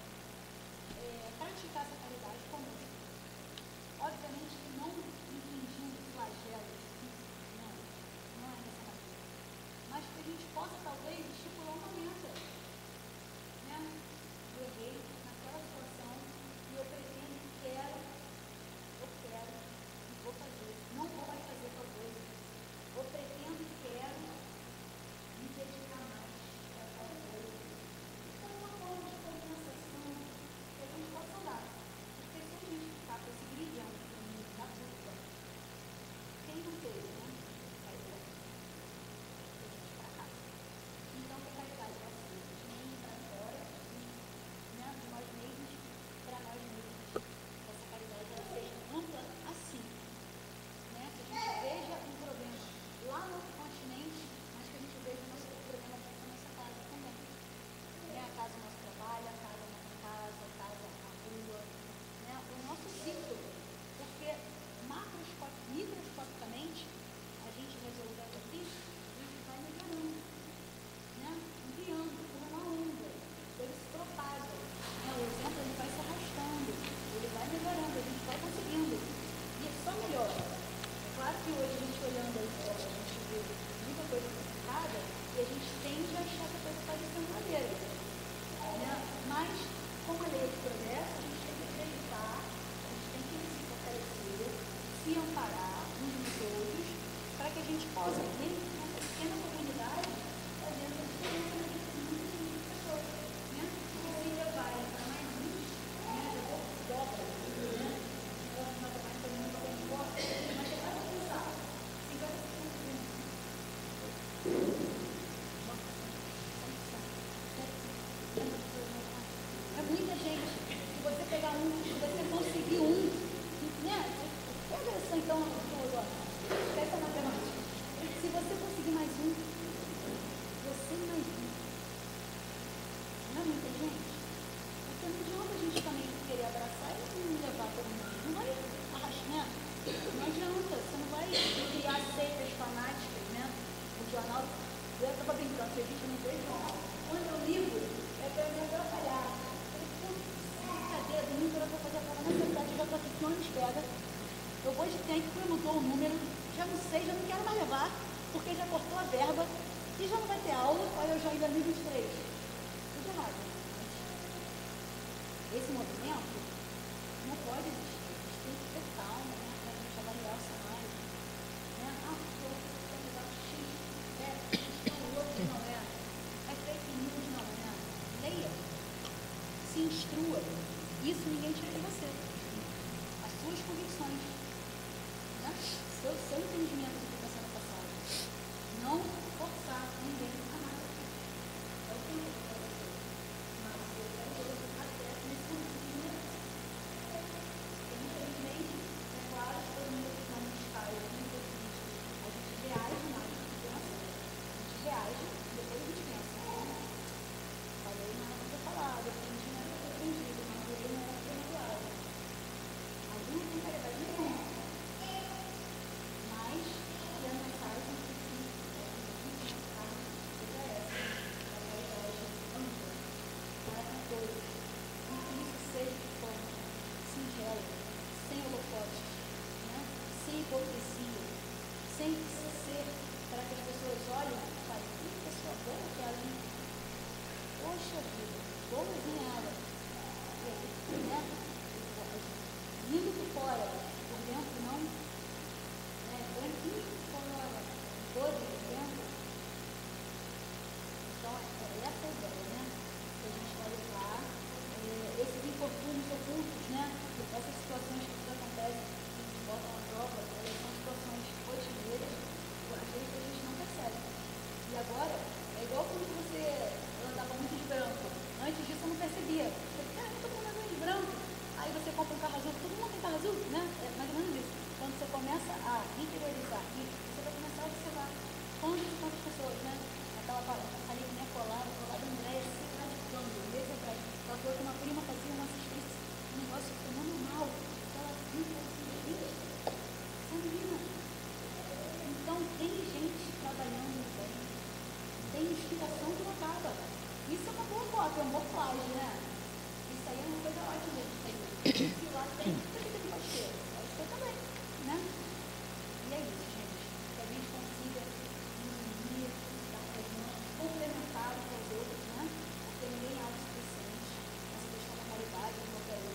S3: praticar essa caridade conosco. Obviamente que não infligindo flagelos, não é nessa maneira. Mas que a gente possa, talvez, estipular uma meta. Né? Eu errei naquela situação e eu pretendo, quero, e vou fazer. Não vou mais fazer tal coisa. Eu pretendo e quero me dedicar mais a tal coisa. Então, uma forma de compensação que a gente possa dar. Porque se a gente ficar com esse grilhão da culpa, quem não teve, né? Vai ter. A gente fracassa. Então, a caridade é assim, a gente nem para fora, né? De nós mesmos, para nós mesmos. Essa caridade ela seja ampla assim. Né? Que a gente veja um problema lá no outro continente, mas que a gente veja o nosso problema aqui na nossa casa também. Né? A casa do nosso trabalho, a casa da nossa casa, a casa na rua, né? O nosso ciclo. Porque microscopicamente, a gente resolvendo aqui, a gente vai melhorando, né? Enviando como uma onda. Ele se propaga. Né? O exemplo ele vai se arrastando, ele vai melhorando, a gente vai conseguindo. E só melhora. É claro que hoje a gente olhando aí fora, a gente vê muita coisa complicada e a gente tende a achar que a coisa está de maneira. Né? Mas, como a lei de progresso, a gente tem que acreditar, a gente tem que se fortalecer, se amparar uns nos outros, para que a gente possa, dentro dessa pequena comunidade, fazer essa diferença na vida de muitas pessoas. Né? E se levar para mais muitos, né? Depois dobra, né? Matemática muito bem forte, mas você vai pensar, 50%. É muita gente. Se você pegar se você conseguir né? Pega essa então, pega essa matemática. Se você conseguir mais você mais não é muita gente? Porque não adianta a gente também querer abraçar e não levar todo mundo. Não vai arrastar. Não adianta. Você não vai criar seitas fanáticas, né? O jornal, eu estava brincando, se a gente não vê jornal. Quando eu ligo, é para me atrapalhar. Cadê? Domingo eu vou fazer a prova na cidade, já estou aqui, que ônibus pega. Eu vou de tempo, perguntou o número, já não sei, já não quero mais levar, porque já cortou a verba e já não vai ter aula, olha, eu já em 2023. Tudo errado. Esse movimento não pode existir. A gente tem que ter calma, né? Para a gente avaliar o cenário. Né? Porque eu vou usar X, o outro não é. É fake news, não é. Leia. Se instrua. Isso ninguém tira de você. As suas convicções. Né? Seu entendimento do que está sendo passado. Não forçar ninguém a nada. É o que eu quero fazer. Mas eu quero até nesse momento. Infelizmente, é claro que todo mundo que está no estágio, a gente reage mais do que pensa. A gente reage e depois a gente pensa. Falei, não era para ter falado, aprendi, não era para ter aprendido, mas eu não era para ter magoado. Ali não tem caridade nenhuma. Mas, que a mensagem que seja essa, a caridade ampla, para com todos. E que isso seja de forma singela, sem holofotes, né? Sem hipocrisia, sem ser para que as pessoas olhem e falem, que pessoa boa que ela é. Poxa vida, boazinha ela. Né? Lindo por fora, por dentro não. Né? Branquinho por fora, podre por dentro. Então, é essa a ideia, né? Que a gente vai levar. Esses infortúnios ocultos, né? Essas situações que acontecem, que botam à prova, elas são situações rotineiras, às vezes a gente não percebe. E agora, é igual quando você andava muito de branco. Antes disso eu não percebia. Você fica, todo mundo anda de branco. Aí você compra um carro azul, todo mundo tem carro azul, né? É mais ou menos isso. Quando você começa a interiorizar isso, você vai começar a observar quantas pessoas, né? Aquela ali que me colada Andréia se radicando, mês atrás. Ela falou que uma prima fazia uma assistência, um negócio fenomenal. Ela ó, camuflagem, né? Isso aí é uma coisa ótima de fazer. Se lá tem, por que não pode ter? Pode ter também, né? E é isso, gente. Que a gente consiga unir, dar para as mãos, complementar uns aos outros, né? Porque ninguém é autossuficiente. Essa questão da caridade, como eu falei,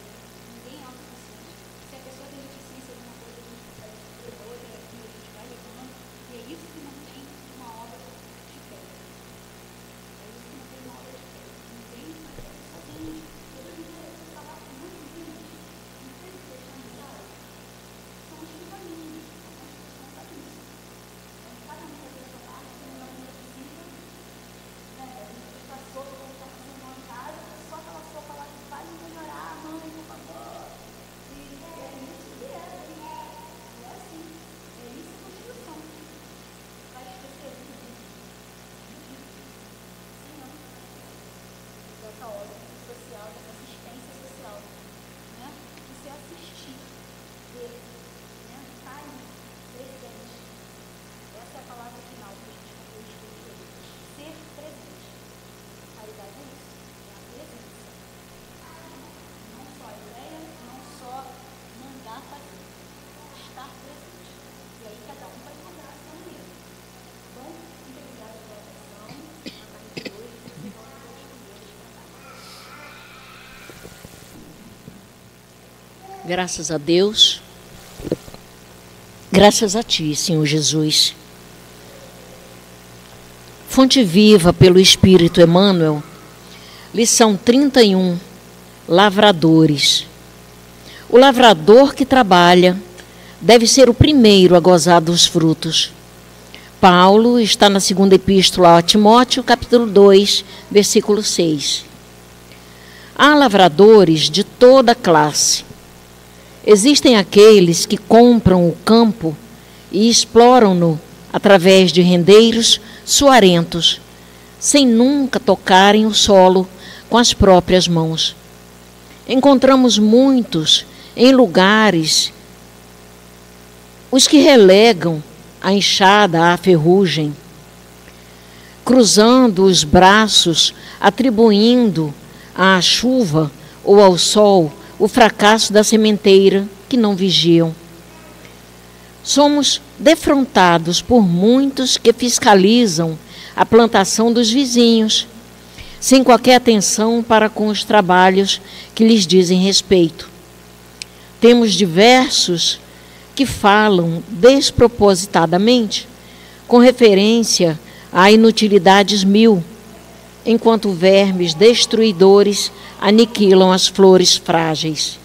S3: ninguém é autossuficiente. Se a pessoa tem deficiência de uma coisa, a gente consegue suprir outra, aqui a gente vai levando. E é isso que mantém uma obra de pé. É isso que mantém uma obra de pé. Ninguém faz isso sozinho. Todo dia eu trabalho com muitos meninos. Não sei se vocês estão ligados. São os caminhos. A Constituição sabe isso. Então, cada um fazer a sua parte, se não precisa, né? A gente passou, como está fazendo uma casa, só aquela sopa lá que faz melhorar, mãe, por favor. E é isso que é. E é assim. É isso a Constituição. Vai esquecer disso. Senão, dessa ordem social, dessa assistência social, né? Isso é assistir, ver, né? Estar ali, presente. Essa é a palavra final que a gente vai escolher. Ser presente. Caridade é isso, é a presença. Não só a ideia, não só mandar fazer. Estar presente. E aí cada um vai encontrar a sua maneira. Tá bom? Muito obrigada pela atenção. A partir de hoje, você volta para os primeiros trabalhos.
S4: Graças a Deus, graças a Ti, Senhor Jesus. Fonte viva pelo Espírito Emmanuel, lição 31, lavradores. O lavrador que trabalha deve ser o primeiro a gozar dos frutos. Paulo está na segunda epístola a Timóteo, capítulo 2, versículo 6. Há lavradores de toda classe. Existem aqueles que compram o campo e exploram-no através de rendeiros suarentos, sem nunca tocarem o solo com as próprias mãos. Encontramos muitos em lugares os que relegam a enxada à ferrugem, cruzando os braços, atribuindo à chuva ou ao sol o fracasso da sementeira que não vigiam. Somos defrontados por muitos que fiscalizam a plantação dos vizinhos, sem qualquer atenção para com os trabalhos que lhes dizem respeito. Temos diversos que falam despropositadamente, com referência a inutilidades mil, enquanto vermes destruidores aniquilam as flores frágeis.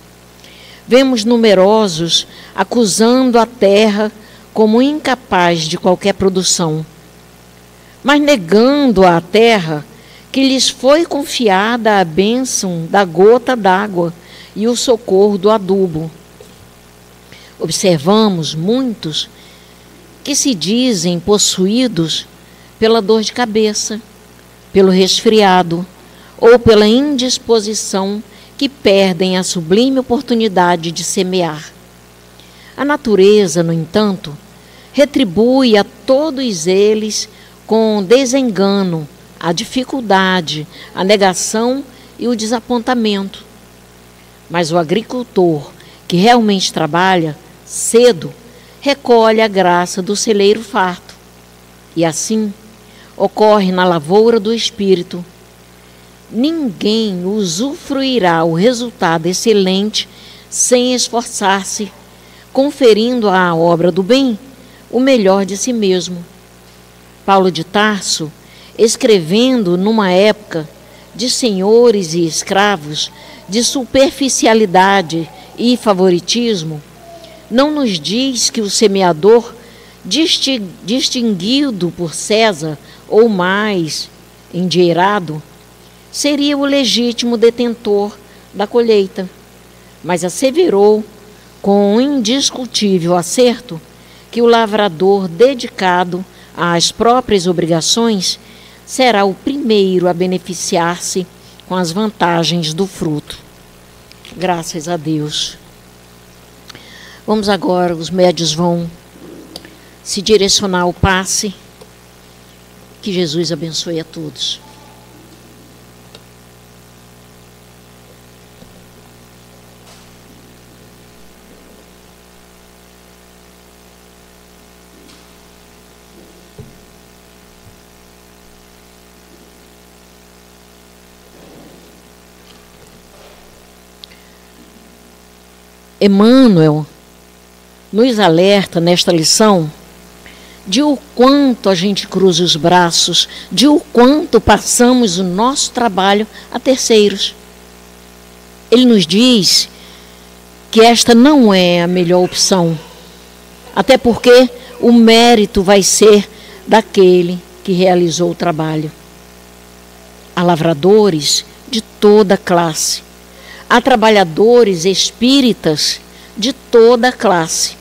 S4: Vemos numerosos acusando a terra como incapaz de qualquer produção, mas negando à terra que lhes foi confiada a bênção da gota d'água e o socorro do adubo. Observamos muitos que se dizem possuídos pela dor de cabeça, pelo resfriado ou pela indisposição, que perdem a sublime oportunidade de semear. A natureza, no entanto, retribui a todos eles com desengano a dificuldade, a negação e o desapontamento. Mas o agricultor que realmente trabalha cedo recolhe a graça do celeiro farto. E assim ocorre na lavoura do espírito. Ninguém usufruirá o resultado excelente sem esforçar-se, conferindo à obra do bem o melhor de si mesmo. Paulo de Tarso, escrevendo numa época de senhores e escravos, de superficialidade e favoritismo, não nos diz que o semeador, distinguido por César ou mais endinheirado, seria o legítimo detentor da colheita, mas asseverou com um indiscutível acerto que o lavrador dedicado às próprias obrigações será o primeiro a beneficiar-se com as vantagens do fruto. Graças a Deus. Vamos agora, os médios vão se direcionar ao passe. Que Jesus abençoe a todos. Emmanuel nos alerta nesta lição de o quanto a gente cruza os braços, de o quanto passamos o nosso trabalho a terceiros. Ele nos diz que esta não é a melhor opção, até porque o mérito vai ser daquele que realizou o trabalho. Há lavradores de toda classe, há trabalhadores espíritas de toda classe.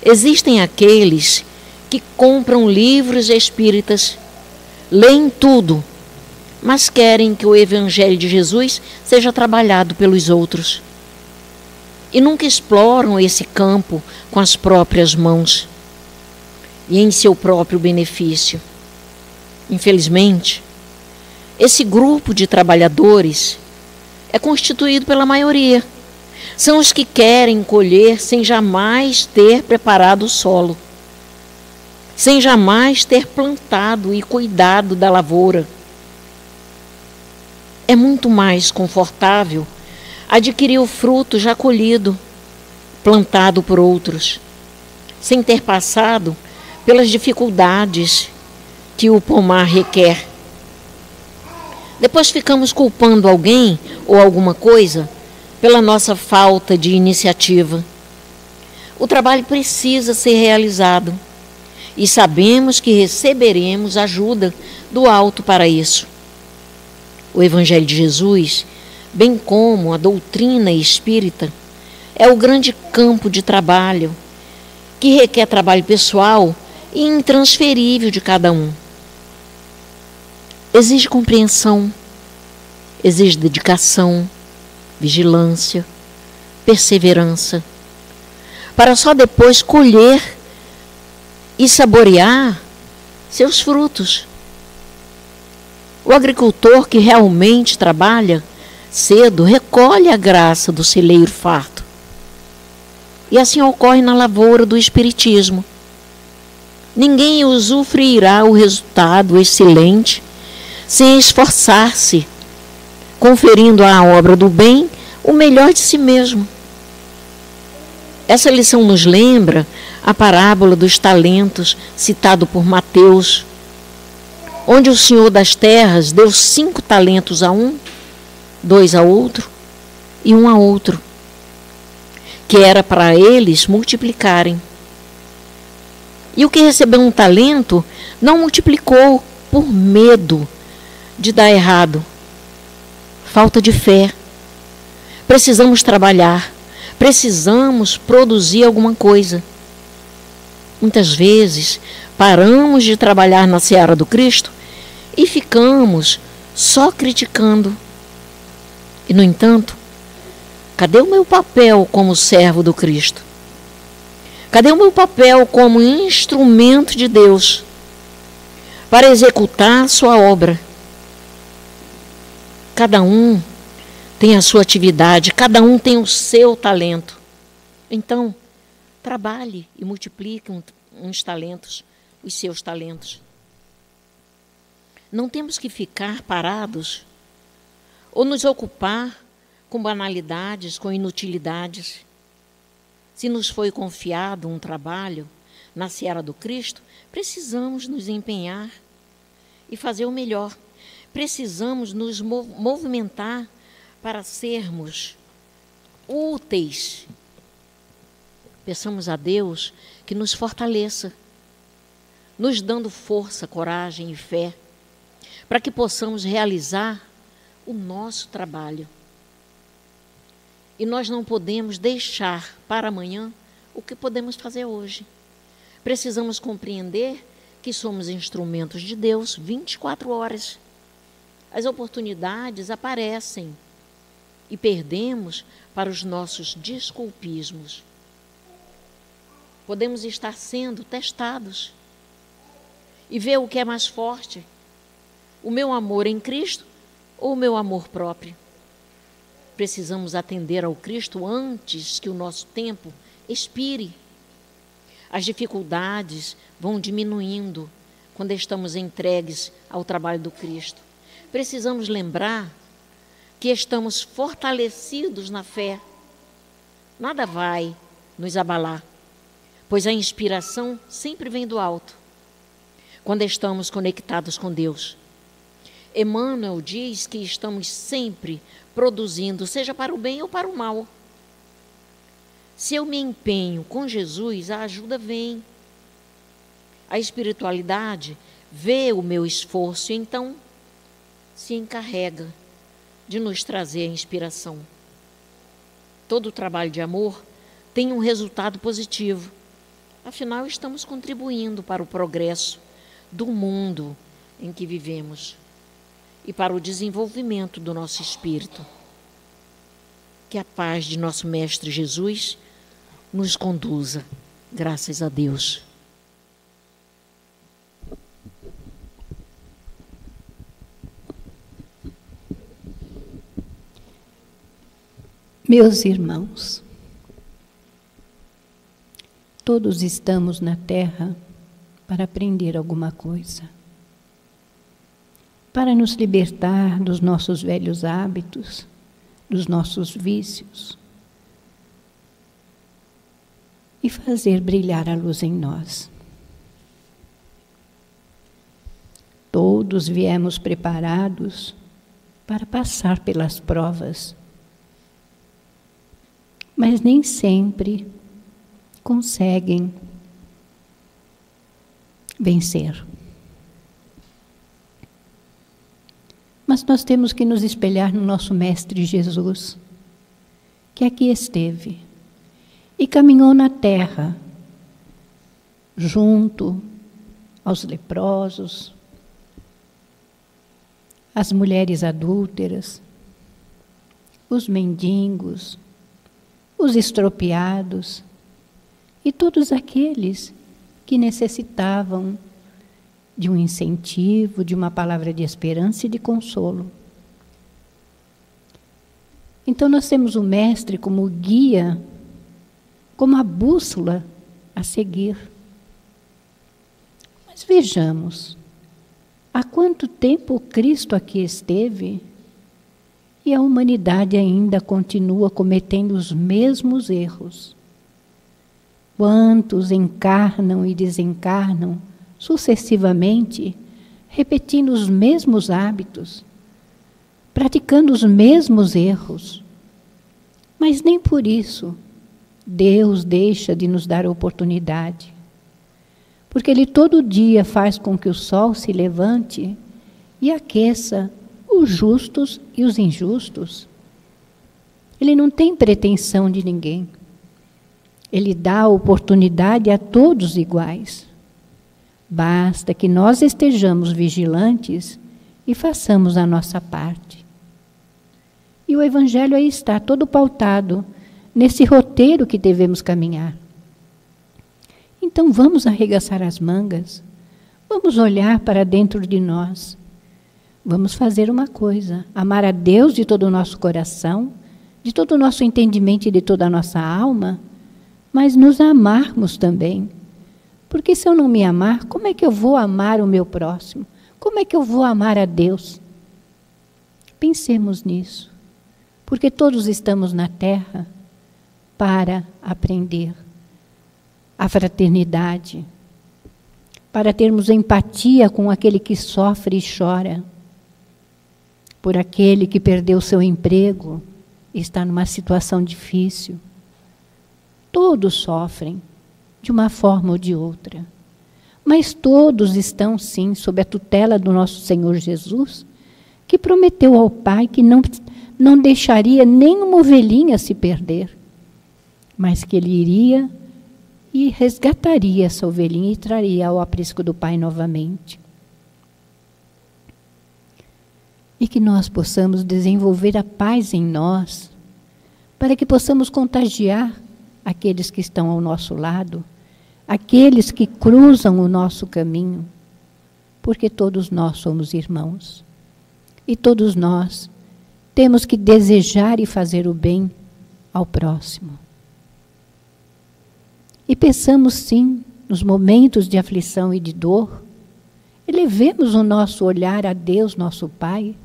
S4: Existem aqueles que compram livros espíritas, leem tudo, mas querem que o Evangelho de Jesus seja trabalhado pelos outros. E nunca exploram esse campo com as próprias mãos e em seu próprio benefício. Infelizmente, esse grupo de trabalhadores é constituído pela maioria. São os que querem colher sem jamais ter preparado o solo, sem jamais ter plantado e cuidado da lavoura. É muito mais confortável adquirir o fruto já colhido, plantado por outros, sem ter passado pelas dificuldades que o pomar requer. Depois ficamos culpando alguém ou alguma coisa pela nossa falta de iniciativa. O trabalho precisa ser realizado e sabemos que receberemos ajuda do alto para isso. O Evangelho de Jesus, bem como a doutrina espírita, é o grande campo de trabalho que requer trabalho pessoal e intransferível de cada um. Exige compreensão, exige dedicação, vigilância, perseverança, para só depois colher e saborear seus frutos. O agricultor que realmente trabalha cedo recolhe a graça do celeiro farto. E assim ocorre na lavoura do Espiritismo. Ninguém usufruirá o resultado excelente sem esforçar-se, conferindo à obra do bem o melhor de si mesmo. Essa lição nos lembra a parábola dos talentos, citado por Mateus, onde o Senhor das terras deu 5 talentos a um, 2 a outro e 1 a outro, que era para eles multiplicarem. E o que recebeu um talento não multiplicou por medo de dar errado. Falta de fé. Precisamos trabalhar, precisamos produzir alguma coisa. Muitas vezes paramos de trabalhar na seara do Cristo e ficamos só criticando. E, no entanto, cadê o meu papel como servo do Cristo? Cadê o meu papel como instrumento de Deus para executar a sua obra? Cada um tem a sua atividade, cada um tem o seu talento. Então, trabalhe e multiplique uns talentos, os seus talentos. Não temos que ficar parados ou nos ocupar com banalidades, com inutilidades. Se nos foi confiado um trabalho na seara do Cristo, precisamos nos empenhar e fazer o melhor. Precisamos nos movimentar para sermos úteis. Peçamos a Deus que nos fortaleça, nos dando força, coragem e fé, para que possamos realizar o nosso trabalho. E nós não podemos deixar para amanhã o que podemos fazer hoje. Precisamos compreender que somos instrumentos de Deus 24 horas. As oportunidades aparecem e perdemos para os nossos desculpismos. Podemos estar sendo testados e ver o que é mais forte, o meu amor em Cristo ou o meu amor próprio. Precisamos atender ao Cristo antes que o nosso tempo expire. As dificuldades vão diminuindo quando estamos entregues ao trabalho do Cristo. Precisamos lembrar que estamos fortalecidos na fé, nada vai nos abalar, pois a inspiração sempre vem do alto, quando estamos conectados com Deus. Emmanuel diz que estamos sempre produzindo, seja para o bem ou para o mal. Se eu me empenho com Jesus, a ajuda vem. A espiritualidade vê o meu esforço e então se encarrega de nos trazer a inspiração. Todo trabalho de amor tem um resultado positivo. Afinal, estamos contribuindo para o progresso do mundo em que vivemos e para o desenvolvimento do nosso espírito. Que a paz de nosso Mestre Jesus nos conduza. Graças a Deus.
S1: Meus irmãos, todos estamos na Terra para aprender alguma coisa, para nos libertar dos nossos velhos hábitos, dos nossos vícios e fazer brilhar a luz em nós. Todos viemos preparados para passar pelas provas, mas nem sempre conseguem vencer. Mas nós temos que nos espelhar no nosso Mestre Jesus, que aqui esteve e caminhou na terra, junto aos leprosos, às mulheres adúlteras, os mendigos, os estropiados e todos aqueles que necessitavam de um incentivo, de uma palavra de esperança e de consolo. Então nós temos o Mestre como guia, como a bússola a seguir. Mas vejamos, há quanto tempo Cristo aqui esteve e a humanidade ainda continua cometendo os mesmos erros. Quantos encarnam e desencarnam sucessivamente, repetindo os mesmos hábitos, praticando os mesmos erros. Mas nem por isso Deus deixa de nos dar a oportunidade, porque Ele todo dia faz com que o sol se levante e aqueça os justos e os injustos. Ele não tem pretensão de ninguém. Ele dá a oportunidade a todos iguais. Basta que nós estejamos vigilantes e façamos a nossa parte. E o Evangelho aí está, todo pautado nesse roteiro que devemos caminhar. Então vamos arregaçar as mangas, vamos olhar para dentro de nós. Vamos fazer uma coisa, amar a Deus de todo o nosso coração, de todo o nosso entendimento e de toda a nossa alma, mas nos amarmos também. Porque se eu não me amar, como é que eu vou amar o meu próximo? Como é que eu vou amar a Deus? Pensemos nisso, porque todos estamos na Terra para aprender a fraternidade, para termos empatia com aquele que sofre e chora, por aquele que perdeu seu emprego e está numa situação difícil. Todos sofrem, de uma forma ou de outra. Mas todos estão, sim, sob a tutela do nosso Senhor Jesus, que prometeu ao Pai que não deixaria nenhuma ovelhinha se perder, mas que Ele iria e resgataria essa ovelhinha e traria ao aprisco do Pai novamente. E que nós possamos desenvolver a paz em nós, para que possamos contagiar aqueles que estão ao nosso lado, aqueles que cruzam o nosso caminho, porque todos nós somos irmãos. E todos nós temos que desejar e fazer o bem ao próximo. E pensamos sim, nos momentos de aflição e de dor, elevemos o nosso olhar a Deus, nosso Pai,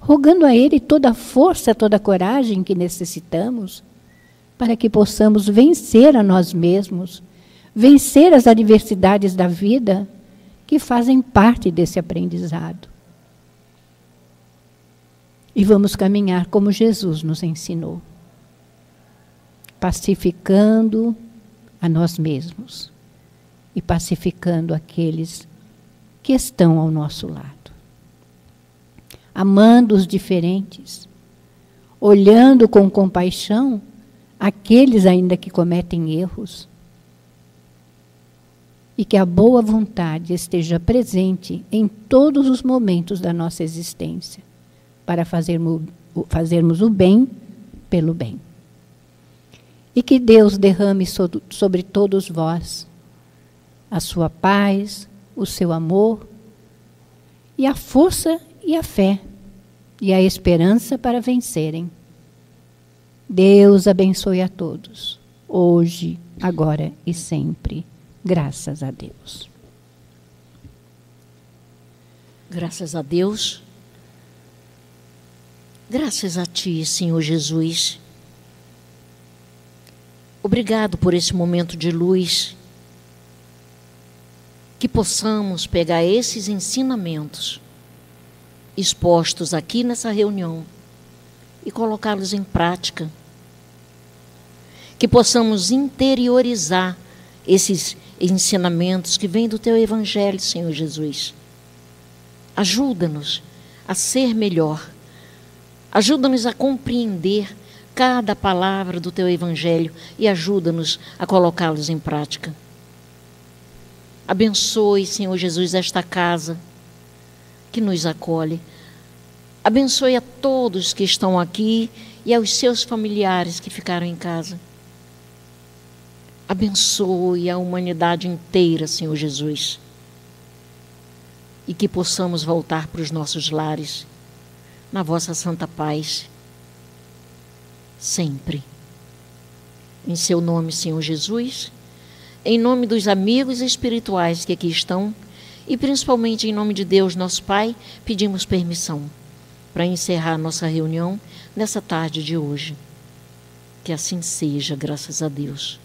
S1: rogando a Ele toda a força, toda a coragem que necessitamos, para que possamos vencer a nós mesmos, vencer as adversidades da vida que fazem parte desse aprendizado. E vamos caminhar como Jesus nos ensinou, pacificando a nós mesmos e pacificando aqueles que estão ao nosso lado. Amando os diferentes, olhando com compaixão aqueles ainda que cometem erros, e que a boa vontade esteja presente em todos os momentos da nossa existência, para fazermos o bem pelo bem. E que Deus derrame sobre todos vós a sua paz, o seu amor, e a força e a fé, e a esperança para vencerem. Deus abençoe a todos, hoje, agora e sempre. Graças a Deus.
S4: Graças a Deus. Graças a Ti, Senhor Jesus. Obrigado por esse momento de luz. Que possamos pegar esses ensinamentos expostos aqui nessa reunião e colocá-los em prática. Que possamos interiorizar esses ensinamentos que vêm do Teu Evangelho, Senhor Jesus. Ajuda-nos a ser melhor. Ajuda-nos a compreender cada palavra do Teu Evangelho e ajuda-nos a colocá-los em prática. Abençoe, Senhor Jesus, esta casa que nos acolhe. Abençoe a todos que estão aqui e aos seus familiares que ficaram em casa. Abençoe a humanidade inteira, Senhor Jesus. E que possamos voltar para os nossos lares, na vossa santa paz, sempre. Em seu nome, Senhor Jesus, em nome dos amigos espirituais que aqui estão, e principalmente em nome de Deus, nosso Pai, pedimos permissão para encerrar nossa reunião nessa tarde de hoje. Que assim seja, graças a Deus.